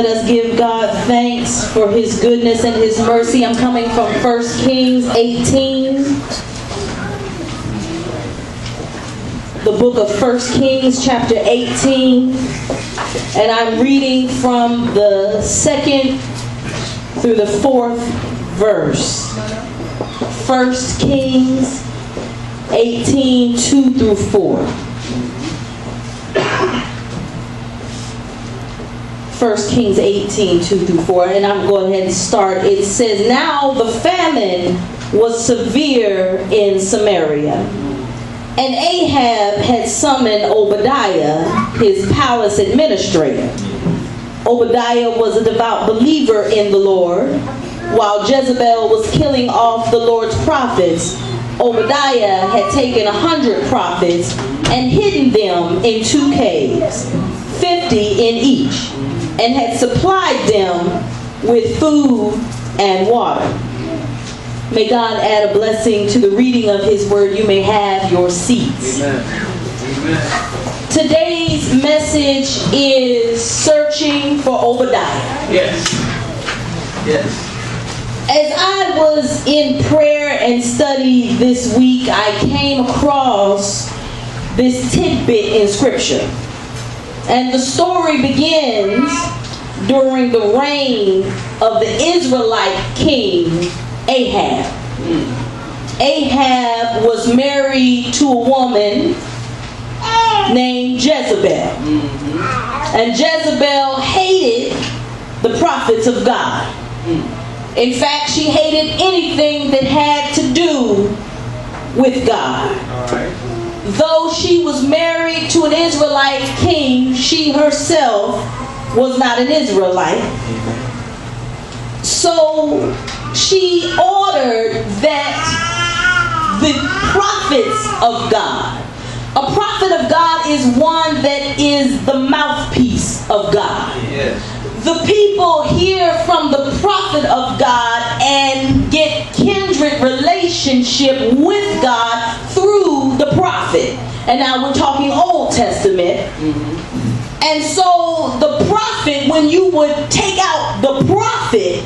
Let us give God thanks for His goodness and His mercy. I'm coming from 1 Kings 18. The book of 1 Kings chapter 18. And I'm reading from the 2nd through the 4th verse. 1 Kings 18, 2 through 4. 1 Kings 18, 2 through 4, and I'm going ahead and start. It says, "Now the famine was severe in Samaria, and Ahab had summoned Obadiah, his palace administrator. Obadiah was a devout believer in the Lord. While Jezebel was killing off the Lord's prophets, Obadiah had taken 100 prophets and hidden them in 2 caves, 50 in each, and had supplied them with food and water." May God add a blessing to the reading of His word. You may have your seats. Amen. Amen. Today's message is searching for Obadiah. Yes. Yes. As I was in prayer and study this week, I came across this tidbit in Scripture. And the story begins during the reign of the Israelite king, Ahab. Ahab was married to a woman named Jezebel. And Jezebel hated the prophets of God. In fact, she hated anything that had to do with God. All right. Though she was married to an Israelite king, she herself was not an Israelite. So she ordered that the prophets of God, a prophet of God is one that is the mouthpiece of God. Yes. The people hear from the prophet of God and get kindred relationship with God through the prophet. And now we're talking Old Testament. And so the prophet, when you would take out the prophet,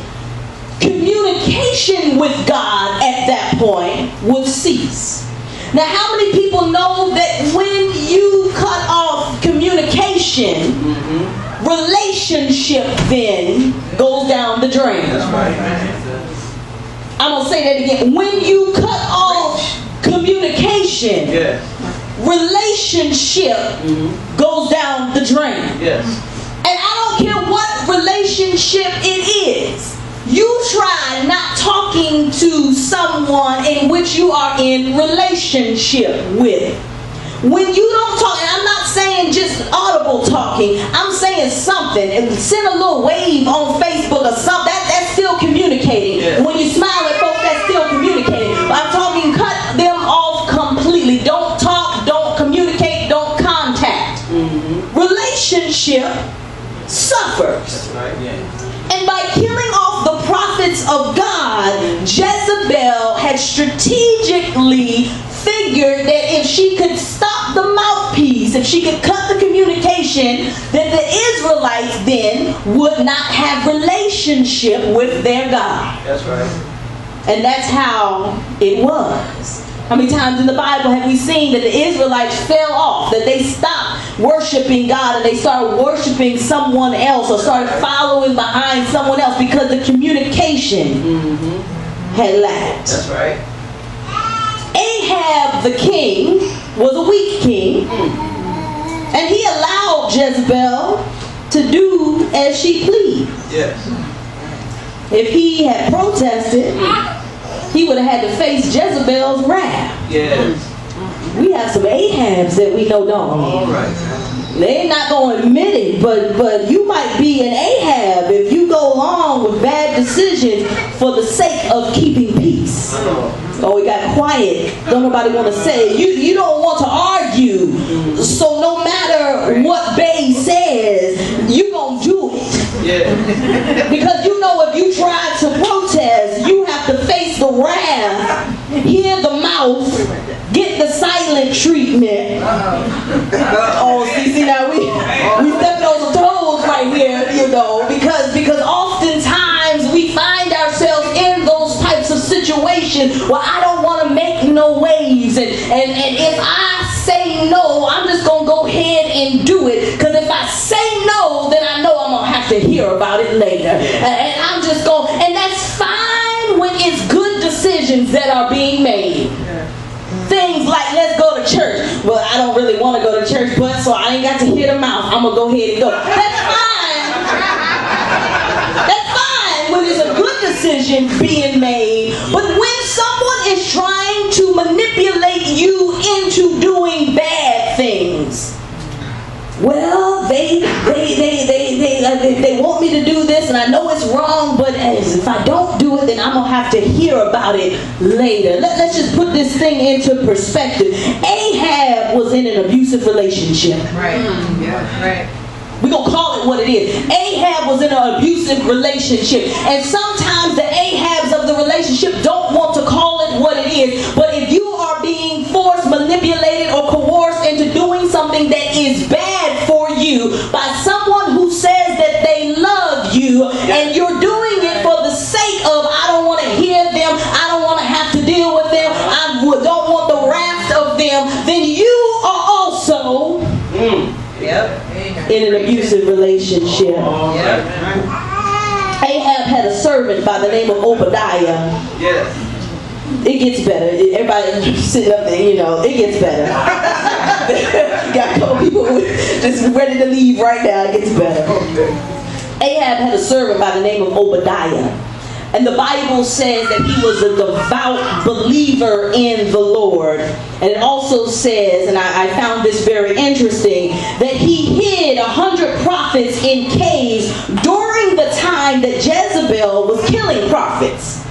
communication with God at that point would cease. Now, how many people know that when you cut off communication, relationship then goes down the drain? That's right. I'm going to say that again. When you cut off communication, Yes. relationship goes down the drain. Yes. And I don't care what relationship it is. You try not talking to someone in which you are in relationship with. When you don't talk, and I'm not saying just audible talking, I'm saying something, and send a little wave on Facebook or something, that's still communicating. Yeah. When you smile at folks, that's still communicating. I'm talking, cut them off completely. Don't talk, don't communicate, don't contact. Relationship suffers. That's right. Yeah. And by killing off the prophets of God, Jezebel had strategically figured that if she could stop the mouthpiece, if she could cut the communication, that the Israelites then would not have relationship with their God. That's right. And that's how it was. How many times in the Bible have we seen that the Israelites fell off, that they stopped worshiping God and they started worshiping someone else or started following behind someone else because the communication had lacked. That's right. Ahab the king was a weak king, and he allowed Jezebel to do as she pleased. Yes. If he had protested, he would have had to face Jezebel's wrath. Yes. We have some Ahabs that we know don't. All right. They're not going to admit it, but you might be an Ahab if you go along with bad decisions for the sake of keeping peace. Oh, we got quiet. Don't nobody want to say it. You don't want to argue. So no matter what Bae says, you gonna do it. Yeah. Because you know if you try to protest, you have to face the wrath, hear the mouth, get the silent treatment. Oh, see now we stepping on some toes right here, you know, because position where I don't want to make no waves. And if I say no, I'm just going to go ahead and do it. Because if I say no, then I know I'm going to have to hear about it later. And I'm just going, and that's fine when it's good decisions that are being made. Things like, let's go to church. Well, I don't really want to go to church, but so I ain't got to hear the mouth. I'm going to go ahead and go. That's fine. That's fine when it's a good decision being made. But when someone is trying to manipulate you into doing bad things, well, they want me to do this, and I know it's wrong, but if I don't do it, then I'm going to have to hear about it later. Let's just put this thing into perspective. Ahab was in an abusive relationship. Right. Yeah. Right. We're going to call it what it is. Ahab was in an abusive relationship. And sometimes the Ahabs of the relationship don't want to call it what it is. But if you are being forced, manipulated, or coerced into doing something that is bad for you by someone who says that they love you, and you're doing it for the sake of, I don't want to hear them, I don't want to have to deal with them, I don't want the wrath of them, then you are also in an abusive relationship. Ahab had a servant by the name of Obadiah. Yes. It gets better. Everybody sitting up there, you know, it gets better. Got a couple people just ready to leave right now. It gets better. Ahab had a servant by the name of Obadiah. And the Bible says that he was a devout believer in the Lord. And it also says, and I found this very interesting, that he hid 100 prophets in caves during the time that Jezebel was killing prophets.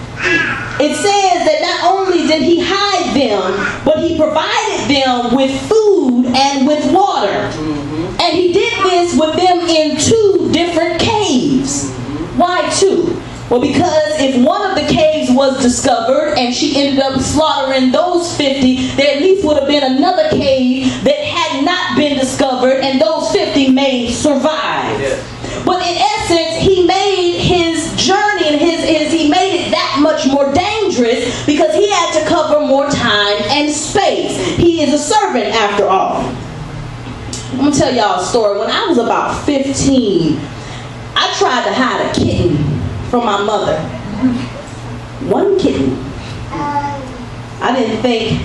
It says that not only did he hide them, but he provided them with food and with water. And he did this with them in 2 different caves. Why 2? Well, because if one of the caves was discovered and she ended up slaughtering those 50, there at least would have been another cave that had not been discovered, and those 50 may survive. But in essence, he made his journey and he made it that much more dangerous because he had to cover more time and space. He is a servant after all. I'm going to tell y'all a story. When I was about 15, I tried to hide a kitten from my mother. One kitten. I didn't think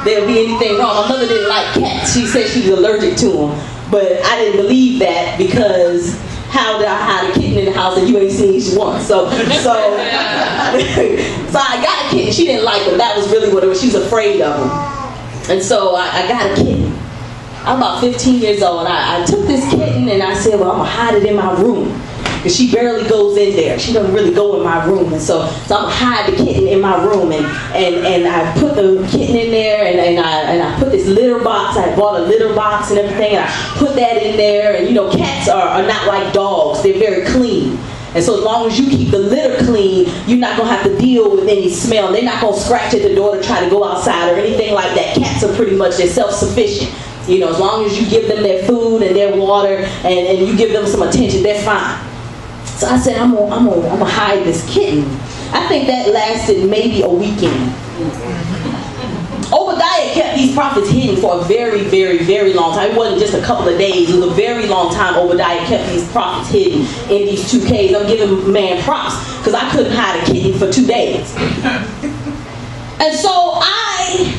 there would be anything wrong. My mother didn't like cats. She said she was allergic to them. But I didn't believe that because how did I hide a kitten in the house and you ain't seen each one? So I got a kitten. She didn't like them. That was really what it was. She was afraid of them. And so I got a kitten. I'm about 15 years old, and I took this kitten and I said, well, I'm going to hide it in my room. Because she barely goes in there. She doesn't really go in my room. And so I'm going to hide the kitten in my room. And I put the kitten in there, and I put this litter box. I bought a litter box and everything, and I put that in there. And you know, cats are not like dogs. They're very clean. And so as long as you keep the litter clean, you're not going to have to deal with any smell. They're not going to scratch at the door to try to go outside or anything like that. Cats are pretty much, they're self-sufficient. You know, as long as you give them their food and their water and you give them some attention, they're fine. So I said, I'm gonna hide this kitten. I think that lasted maybe a weekend. Obadiah kept these prophets hidden for a very, very, very long time. It wasn't just a couple of days. It was a very long time Obadiah kept these prophets hidden in these 2 caves. I'm giving man props because I couldn't hide a kitten for 2 days. And so I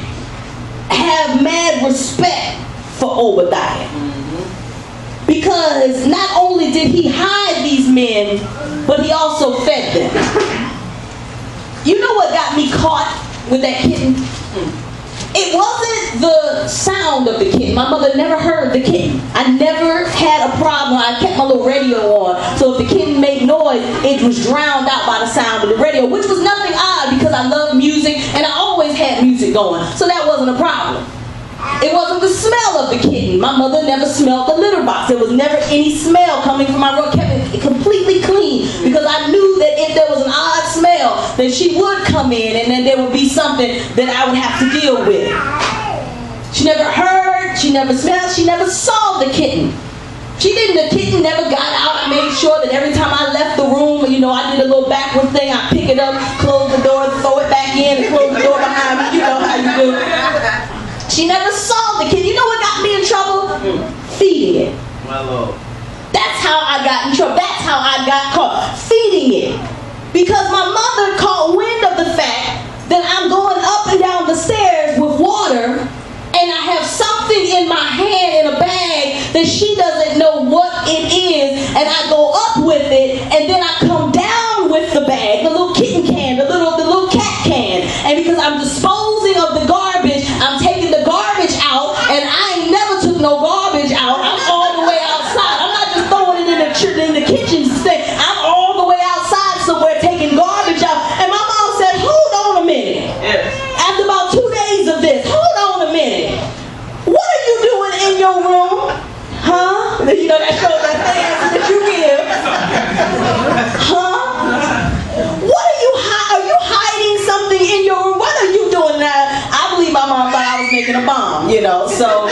have mad respect for Obadiah. Because not only did he hide these men, but he also fed them. You know what got me caught with that kitten? It wasn't the sound of the kitten. My mother never heard the kitten. I never had a problem. I kept my little radio on. So if the kitten made noise, it was drowned out by the sound of the radio, which was nothing odd because I love music and I always had music going. So that wasn't a problem. It wasn't the smell of the kitten. My mother never smelled the litter box. There was never any smell coming from my room. Kept it completely clean because I knew that if there was an odd smell, then she would come in and then there would be something that I would have to deal with. She never heard, she never smelled, she never saw the kitten. The kitten never got out. I made sure that every time I left the room, you know, I did a little backward thing. I pick it up, close the door, throw it back back in and close the door behind me. You know how you do. She never saw the kid. You know what got me in trouble? Feeding it. My Lord. That's how I got in trouble. That's how I got caught. Feeding it. Because my mother caught wind of the fact that I'm going up and down the stairs with water, and I have something in my hand in a bag that she doesn't know what it is, and I go up with it, and then I come down with the bag, the little kitten can, the little cat can, and because I'm disposing of the garbage, I'm taking the garbage out, and I ain't never took no garbage out. I'm all the way outside. I'm not just throwing it in the kitchen sink. I'm all the way outside somewhere taking garbage out, and my mom said, "Hold on a minute." Yes. After about 2 days of this, hold on a minute. What are you doing in your room? Huh? You know, that shows that answer that you give. Huh? What are you hiding something in your room? What are you doing now? I believe my mom thought I was making a bomb, you know, so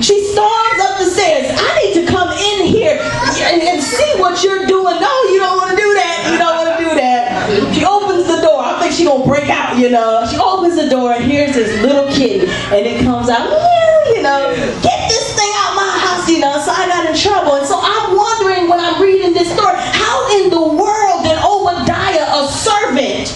she storms up the stairs. I need to come in here and see what you're doing. No, you don't want to do that. You don't want to do that. She opens the door. I think she's going to break out, you know. She opens the door and here's this little kitten, and it comes out, you know, get this thing out my house, you know. So I got in trouble. And so I'm wondering when I'm reading this story, how in the world did Obadiah, a servant,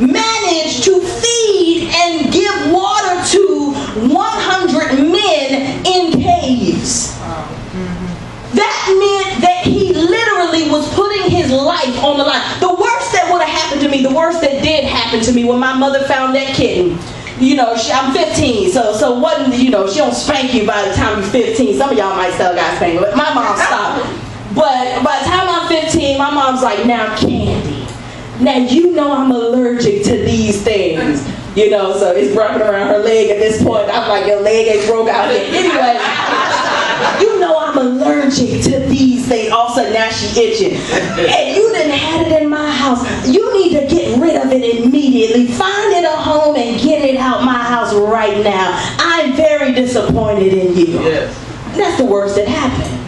manage to feed and give water to 100 men in caves? That meant that he literally was putting his life on the line. The worst that would have happened to me, the worst that did happen to me when my mother found that kitten. You know, I'm 15, so wasn't, you know, she don't spank you by the time you're 15. Some of y'all might still got spanked, but my mom stopped. But by the time I'm 15, my mom's like, "Now, Candy, now you know I'm allergic to these things." You know, so it's wrapping around her leg at this point. I'm like, your leg ain't broke out here. Anyway, you know I'm allergic to these things. All of a sudden now she itching. And you done had it in my house. You need to get rid of it immediately. Find it a home and get it out my house right now. I'm very disappointed in you. Yes. That's the worst that happened.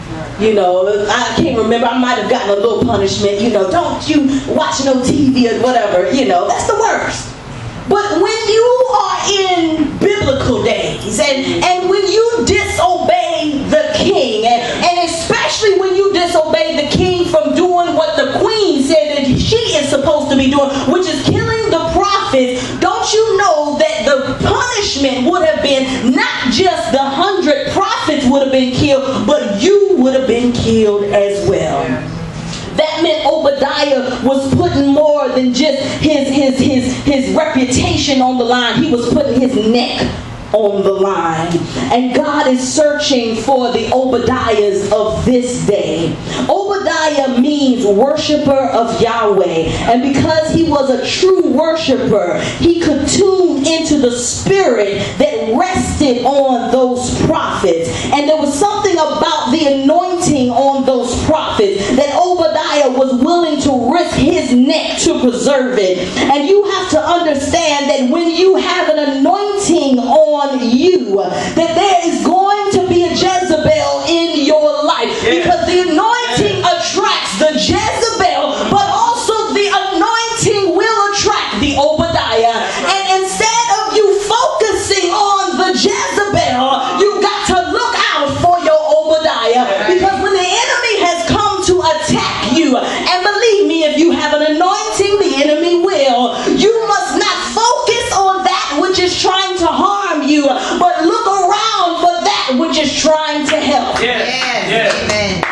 You know, I can't remember. I might have gotten a little punishment. You know, don't you watch no TV or whatever. You know, that's the worst. But when you are in biblical days and when you disobey the king, and especially when you disobey the king from doing what the queen said that she is supposed to be doing, which is killing the prophets, don't you know that the punishment would have been not just the 100 prophets would have been killed, but you would have been killed as well. Yeah. That meant Obadiah was putting more than just his reputation on the line. He was putting his neck on the line. And God is searching for the Obadiahs of this day. Obadiah means worshiper of Yahweh. And because he was a true worshiper, he could tune into the spirit that rested on those prophets. And there was something about the anointing on those prophets that Obadiah was willing to risk his neck to preserve it. And you have to understand that when you have an anointing on you, that there is going to be a Jezebel in your life, because the anointing attracts the Jezebel, but also the anointing will attract the Obadiah. And instead of you focusing on the Jezebel, you got to look out for your Obadiah, because when the enemy has come to attack you, and believe me, if you have an anointing, the enemy will. You must not focus on that which is trying to harm you, but look around for that which is trying to help. Yes. Amen.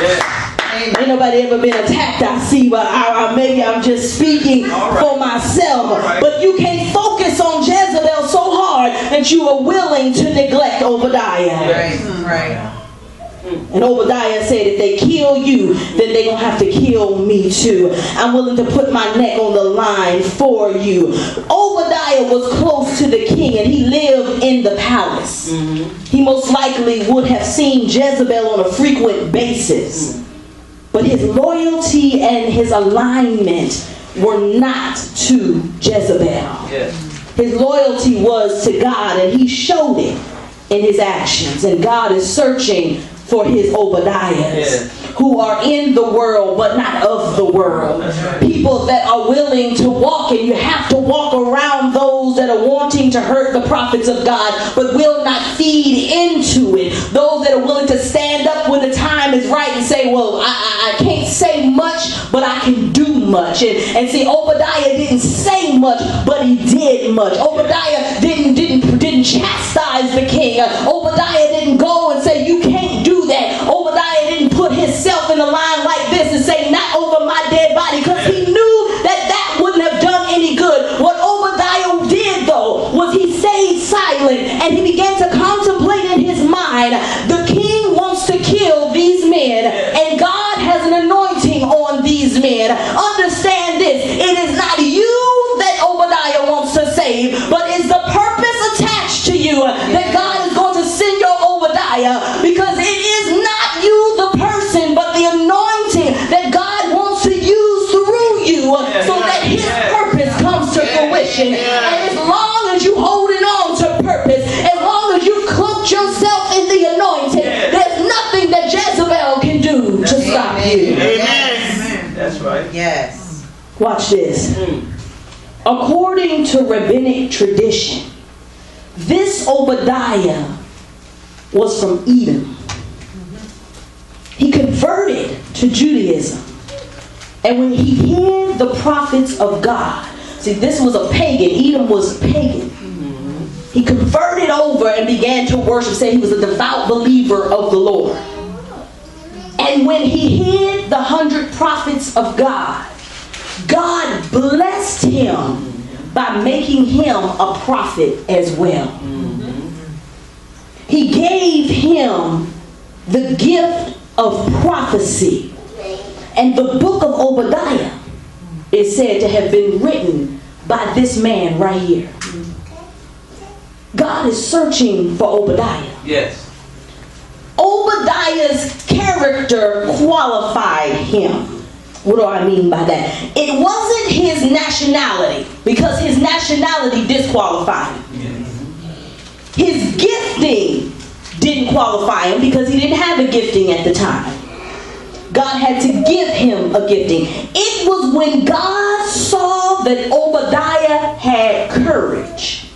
Yes. Ain't nobody ever been attacked, I see, but maybe I'm just speaking for myself. But you can't focus on Jezebel so hard that you are willing to neglect Obadiah. Right. And Obadiah said, if they kill you, then they're going to have to kill me too. I'm willing to put my neck on the line for you. Obadiah was close to the king, and he lived in the palace. He most likely would have seen Jezebel on a frequent basis. But his loyalty and his alignment were not to Jezebel. Yes. His loyalty was to God, and he showed it in his actions. And God is searching for his Obadiahs. Yes. who are in the world but not of the world. People that are willing to walk, and you have to walk around those that are wanting to hurt the prophets of God but will not feed into it. Those that are willing to stand up when the time is right and say, well, I can't say much, but I can do much. And see, Obadiah didn't say much, but he did much. Obadiah didn't chastise the king. Obadiah didn't go and say, you can't do that. Obadiah didn't put himself in the line like this and say, not over my dead body, because he knew that wouldn't have done any good. What Obadiah did, though, was he stayed silent and he began to contemplate in his mind, the king wants to kill these men, and God has an anointing on these men. Understand this, it is not you that Obadiah wants to save, but it's the purpose attached to you that God is going to send your Obadiah, because it is not you, the person, but the anointing that God wants to use through you so that his purpose comes to fruition. And as long as you holding on to purpose, as long as you cloak yourself in the anointing, there's nothing that Jezebel can do to stop you. Amen. That's right. Yes. Watch this. According to rabbinic tradition, this Obadiah was from Edom. He converted to Judaism. And when he heard the prophets of God, see, this was a pagan. Edom was pagan. He converted over and began to worship, say he was a devout believer of the Lord. And when he heard the 100 prophets of God, God blessed him by making him a prophet as well. He gave him the gift of prophecy. And the book of Obadiah is said to have been written by this man right here. God is searching for Obadiah. Yes. Obadiah's character qualified him. What do I mean by that? It wasn't his nationality, because his nationality disqualified him. His gifting didn't qualify him, because he didn't have a gifting at the time. God had to give him a gifting. It was when God saw that Obadiah had courage.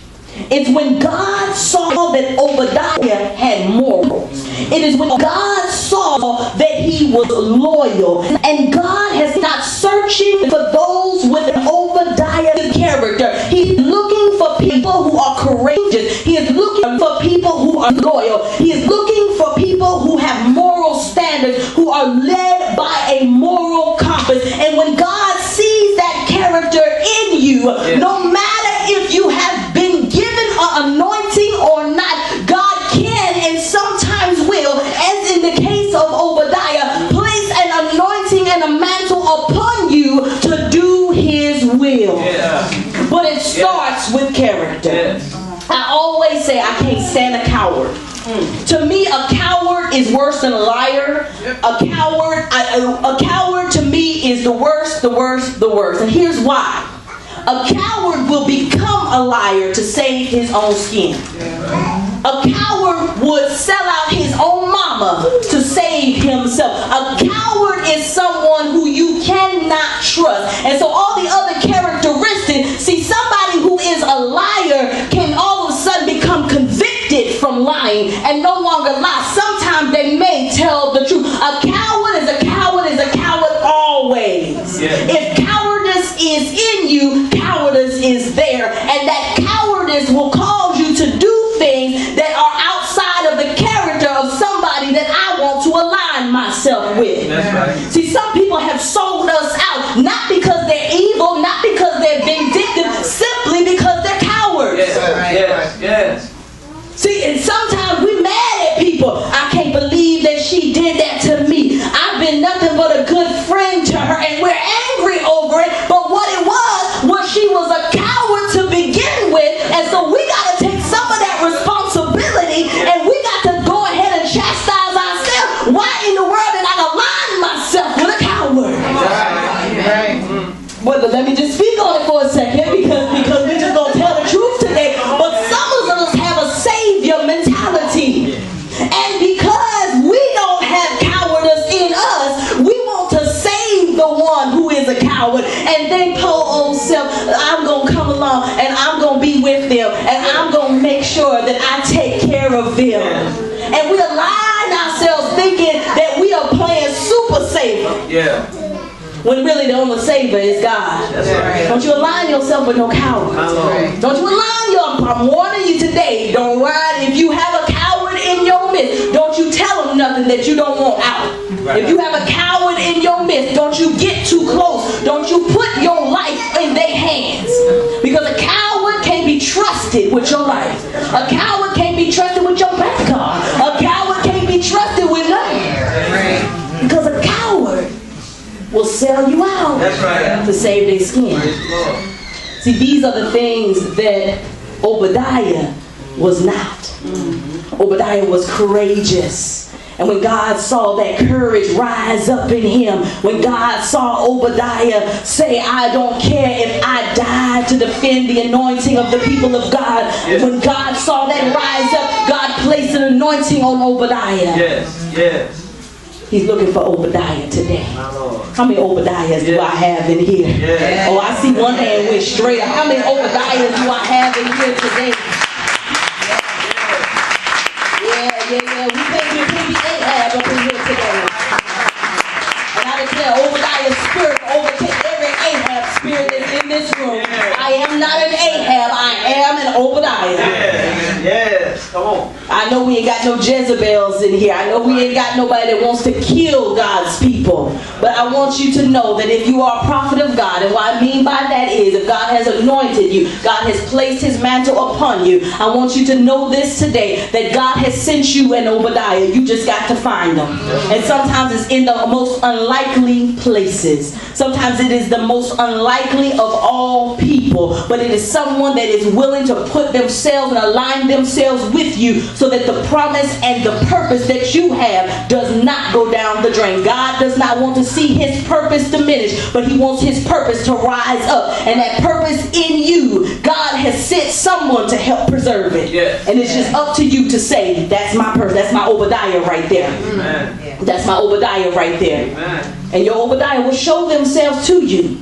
It's when God saw that Obadiah had morals. It is when God saw that he was loyal. And God has not searching for those with an Obadiah character. He's looking for people who are courageous. He is looking for people who are loyal. He is looking for people who have moral standards, who are led by a moral compass. And when God sees that character in you, no matter if you have been given an anointing or not, God can and sometimes will, as in the case of Obadiah, place an anointing and a mantle upon you to do his will. But it starts with character. I always say I can't stand a coward. To me, a coward is worse than a liar. A coward to me is the worst, the worst, the worst. And here's why. A coward will become a liar to save his own skin. A coward would sell out his own mama to save himself. A coward is someone who you cannot trust. And so all the other characteristics, see, somebody who is a liar can all of a sudden become convicted from lying and no longer lie. Sometimes they may tell the truth. A coward is a coward is a coward always. If cowardice is in you, cowardice is there. And that cowardice will cause you to do things that are outside of the character of somebody that I want to align myself with. That's right. See, some people have sold us out, not because they're evil, not because they're vindictive, simply because they're cowards. Yes. See, and sometimes we're mad at people. I can't believe that she did that to me. I've been nothing but a good friend to her, and we're angry over it. But what it was she was a coward to begin with, and so we got to take some of that responsibility, and we got to go ahead and chastise ourselves. Why in the world did I align myself with a coward? Right. Well, let me just speak on it for a second, because we're just going to tell the truth today. But some of us have a savior mentality. And because we don't have cowardice in us, take care of them. And we align ourselves thinking that we are playing super saver. Yeah. When really the only savior is God. That's right. Don't you align yourself with no coward. Right. Don't you align I'm warning you today, don't ride. If you have a coward in your midst, don't you tell them nothing that you don't want out. Right. If you have a coward in your midst, don't you get too close. Don't you put your life in their hands. Because a coward can't be trusted with your life. A coward can't be trusted with your bank card. A coward can't be trusted with nothing. Right. Because a coward will sell you out. That's right. To save their skin. See, these are the things that Obadiah was not. Obadiah was courageous. And when God saw that courage rise up in him, when God saw Obadiah say, I don't care if I die to defend the anointing of the people of God. Yes. When God saw that rise up, God placed an anointing on Obadiah. Yes, yes. He's looking for Obadiah today. How many Obadiahs do I have in here? Yes. Oh, I see one hand went straight up. How many Obadiahs do I have in here today? Yeah. We can't be Ahab up in here today. And I declare Obadiah's spirit overtake every Ahab spirit that's in this room. I am not an Ahab. I am an Obadiah. Yes. Come on. I know we ain't got no Jezebels in here. I know we ain't got nobody that wants to kill God's people. But I want you to know that if you are a prophet of God, and what I mean by that is if God has anointed you, God has placed his mantle upon you, I want you to know this today, that God has sent you an Obadiah. You just got to find them. And sometimes it's in the most unlikely places. Sometimes it is the most unlikely of all people. But it is someone that is willing to put themselves and align themselves with you so that the promise and the purpose that you have does not go down the drain. God does not want to see his purpose diminish, but he wants his purpose to rise up. And that purpose in you, God has sent someone to help preserve it. Yes. And it's just up to you to say, that's my purpose. That's my Obadiah right there. Amen. That's my Obadiah right there. Amen. And your Obadiah will show themselves to you.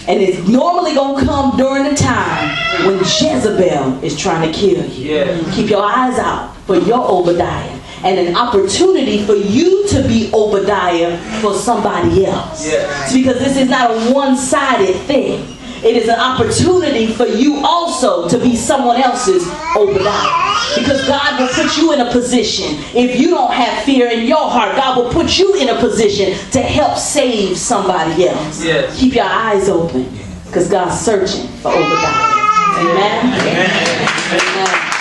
And it's normally going to come during the time when Jezebel is trying to kill you. Yeah. Keep your eyes out for your Obadiah. And an opportunity for you to be Obadiah for somebody else. Yeah. Because this is not a one-sided thing. It is an opportunity for you also to be someone else's Obadiah. Because God will put you in a position. If you don't have fear in your heart, God will put you in a position to help save somebody else. Yes. Keep your eyes open. Because God's searching for Obadiah. Amen? Amen. Amen.